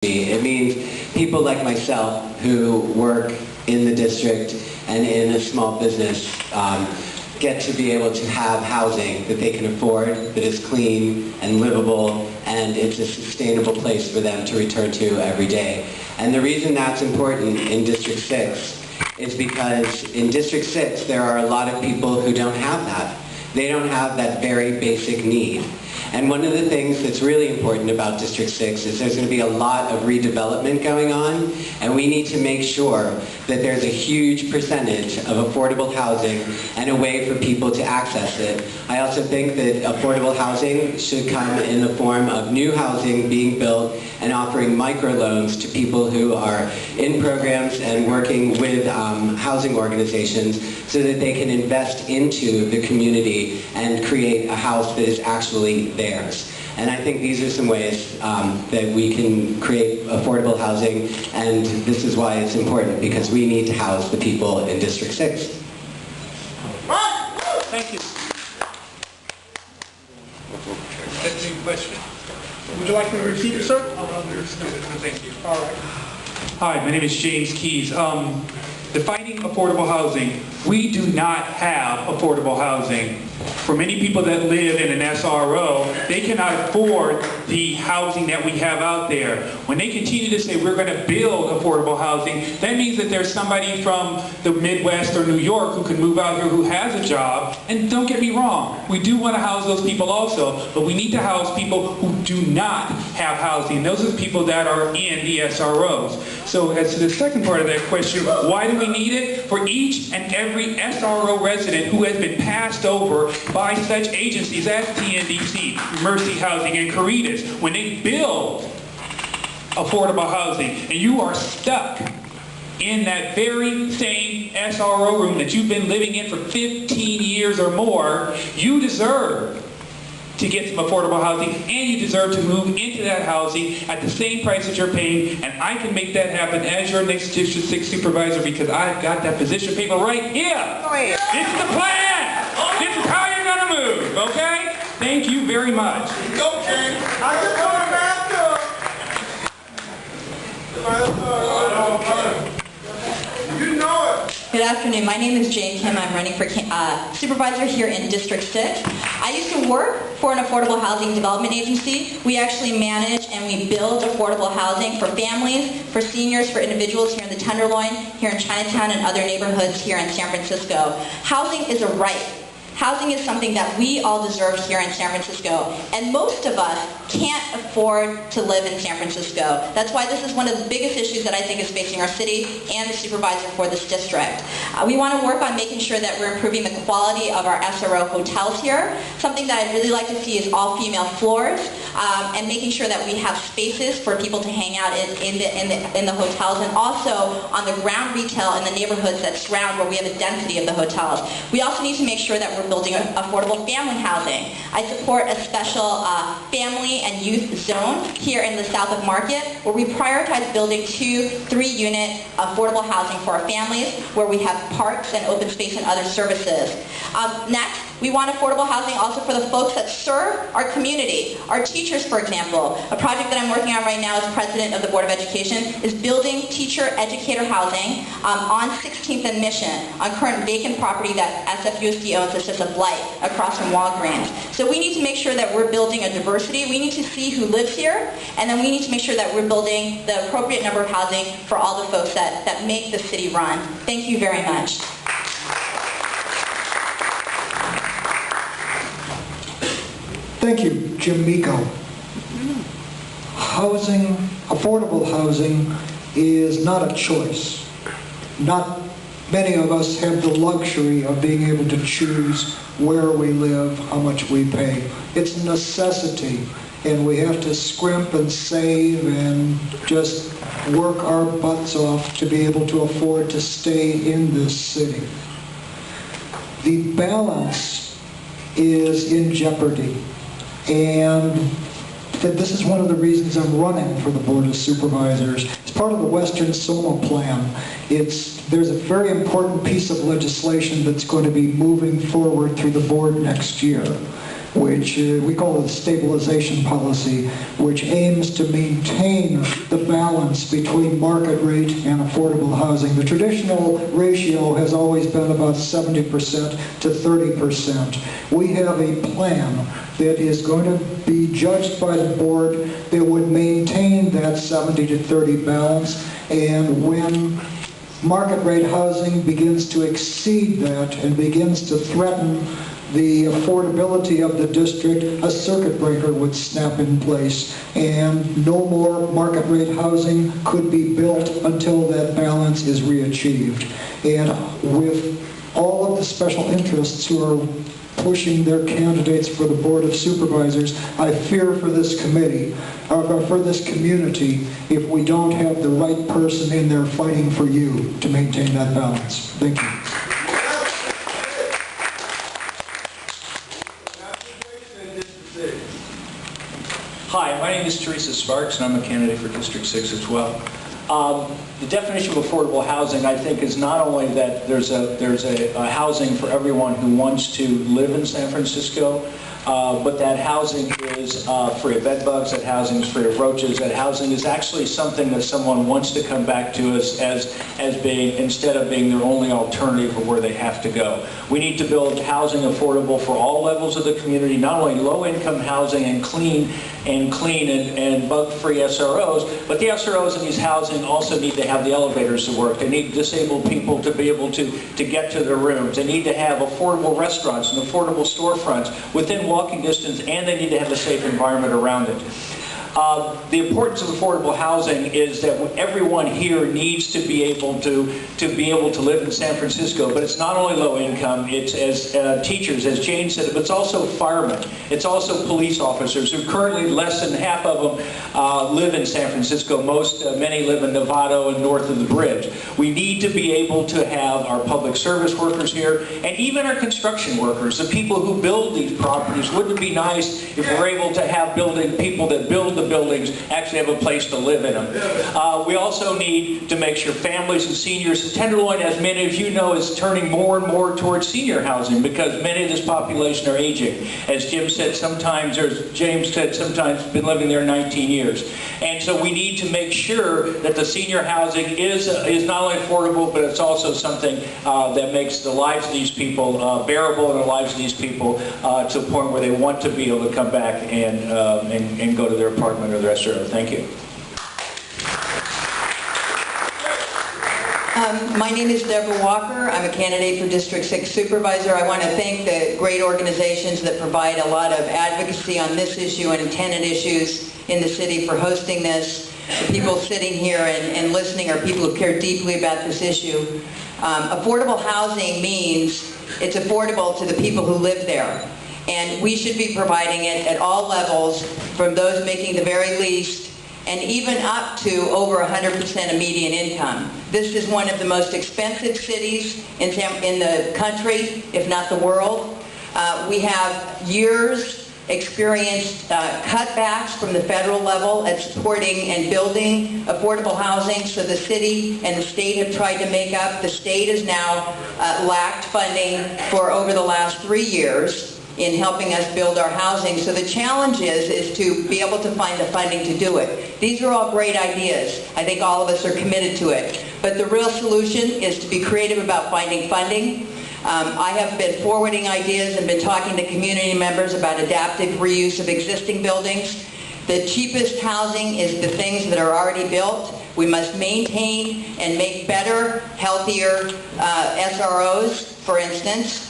It means people like myself who work in the district and in a small business get to be able to have housing that they can afford, that is clean and livable, and it's a sustainable place for them to return to every day. And the reason that's important in District 6 is because in District 6 there are a lot of people who don't have that. They don't have that very basic need. And one of the things that's really important about District 6 is there's going to be a lot of redevelopment going on, and we need to make sure that there's a huge percentage of affordable housing and a way for people to access it. I also think that affordable housing should come in the form of new housing being built and offering microloans to people who are in programs and working with housing organizations so that they can invest into the community and create a house that is actually theirs. And I think these are some ways that we can create affordable housing, and this is why it's important, because we need to house the people in District 6. Thank you. That's your question. Would you like me to repeat it, sir? Thank you. All right. Hi, my name is James Keys. Defining affordable housing, we do not have affordable housing. For many people that live in an SRO, they cannot afford the housing that we have out there. When they continue to say we're going to build affordable housing, that means that there's somebody from the Midwest or New York who can move out here who has a job. And don't get me wrong, we do want to house those people also, but we need to house people who do not have housing. Those are the people that are in the SROs. So as to the second part of that question, why do we need it? For each and every SRO resident who has been passed over by such agencies as TNDC, Mercy Housing, and Caritas, when they build affordable housing, and you are stuck in that very same SRO room that you've been living in for 15 years or more, you deserve to get some affordable housing, and you deserve to move into that housing at the same price that you're paying, and I can make that happen as your next District 6 supervisor because I've got that position paper right here. This is the plan. This is how you're going to move, okay? Thank you very much. Okay. I just want to back up. You know it. Good afternoon. My name is Jane Kim. I'm running for supervisor here in District 6. I used to work for an affordable housing development agency. We actually manage and we build affordable housing for families, for seniors, for individuals here in the Tenderloin, here in Chinatown, and other neighborhoods here in San Francisco. Housing is a right. Housing is something that we all deserve here in San Francisco, and most of us can't afford to live in San Francisco. That's why this is one of the biggest issues that I think is facing our city and the supervisor for this district. We want to work on making sure that we're improving the quality of our SRO hotels here. Something that I'd really like to see is all-female floors, and making sure that we have spaces for people to hang out in the hotels, and also on the ground retail in the neighborhoods that surround where we have a density of the hotels. We also need to make sure that we're building affordable family housing. I support a special family and youth zone here in the south of Market, where we prioritize building 2-, 3-unit affordable housing for our families, where we have parks and open space and other services. Next, we want affordable housing also for the folks that serve our community. Our teachers, for example. A project that I'm working on right now as president of the Board of Education is building teacher-educator housing on 16th and Mission, on current vacant property that SFUSD owns that's just a blight across from Walgreens. So we need to make sure that we're building a diversity. We need to see who lives here, and then we need to make sure that we're building the appropriate number of housing for all the folks that make the city run. Thank you very much. Thank you, Jim Miko. Housing, affordable housing, is not a choice. Not many of us have the luxury of being able to choose where we live, how much we pay. It's a necessity, and we have to scrimp and save and just work our butts off to be able to afford to stay in this city. The balance is in jeopardy. And this is one of the reasons I'm running for the Board of Supervisors. It's part of the Western SOMA plan. There's a very important piece of legislation that's going to be moving forward through the board next year. which we call it the stabilization policy, which aims to maintain the balance between market rate and affordable housing. The traditional ratio has always been about 70% to 30%. We have a plan that is going to be judged by the board that would maintain that 70 to 30 balance, and when market rate housing begins to exceed that and begins to threaten the affordability of the district, a circuit breaker would snap in place, and no more market rate housing could be built until that balance is reachieved. And with all of the special interests who are pushing their candidates for the Board of Supervisors, I fear for this committee, or for this community, if we don't have the right person in there fighting for you to maintain that balance. Thank you. Hi, my name is Teresa Sparks, and I'm a candidate for District 6 as well. The definition of affordable housing, I think, is not only that there's a housing for everyone who wants to live in San Francisco, but that housing is free of bed bugs, that housing is free of roaches, that housing is actually something that someone wants to come back to as being, instead of being their only alternative for where they have to go. We need to build housing affordable for all levels of the community, not only low-income housing and clean and bug-free SROs, but the SROs in these housing also need to have the elevators to work. They need disabled people to be able to get to their rooms. They need to have affordable restaurants and affordable storefronts within walking distance, and they need to have a safe environment around it. The importance of affordable housing is that everyone here needs to be able to live in San Francisco, but it's not only low income, it's as teachers, as Jane said, but it's also firemen, it's also police officers, who currently less than half of them live in San Francisco. Many live in Novato and north of the bridge. We need to be able to have our public service workers here, and even our construction workers, the people who build these properties. Wouldn't it be nice if we're able to have people that build the buildings actually have a place to live in them? We also need to make sure families and seniors, Tenderloin, as many of you know, is turning more and more towards senior housing because many of this population are aging. As Jim said, sometimes, or as James said, sometimes been living there 19 years. And so we need to make sure that the senior housing is not only affordable, but it's also something that makes the lives of these people bearable, and the lives of these people to a point where they want to be able to come back and go to their apartment or their SRO. Thank you. My name is Deborah Walker. I'm a candidate for District 6 Supervisor. I want to thank the great organizations that provide a lot of advocacy on this issue and tenant issues in the city for hosting this. The people sitting here and listening are people who care deeply about this issue. Affordable housing means it's affordable to the people who live there. And we should be providing it at all levels, from those making the very least and even up to over 100% of median income. This is one of the most expensive cities in the country, if not the world. We have years experienced cutbacks from the federal level at supporting and building affordable housing, so the city and the state have tried to make up. The state has now lacked funding for over the last 3 years in helping us build our housing. So the challenge is to be able to find the funding to do it. These are all great ideas. I think all of us are committed to it. But the real solution is to be creative about finding funding. I have been forwarding ideas and been talking to community members about adaptive reuse of existing buildings. The cheapest housing is the things that are already built. We must maintain and make better, healthier SROs, for instance.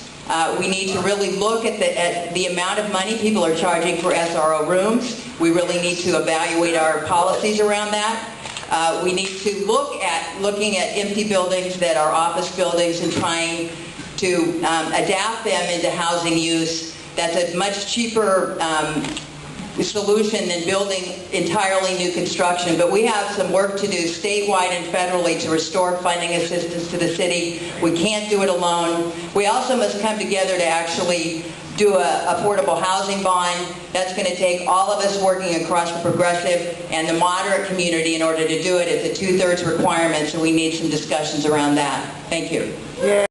We need to really look at the amount of money people are charging for SRO rooms. We really need to evaluate our policies around that. We need to looking at empty buildings that are office buildings and trying to adapt them into housing use. That's a much cheaper solution than building entirely new construction. But we have some work to do statewide and federally to restore funding assistance to the city. We can't do it alone. We also must come together to actually do an affordable housing bond. That's going to take all of us working across the progressive and the moderate community in order to do it. It's a 2/3 requirement, so we need some discussions around that. Thank you.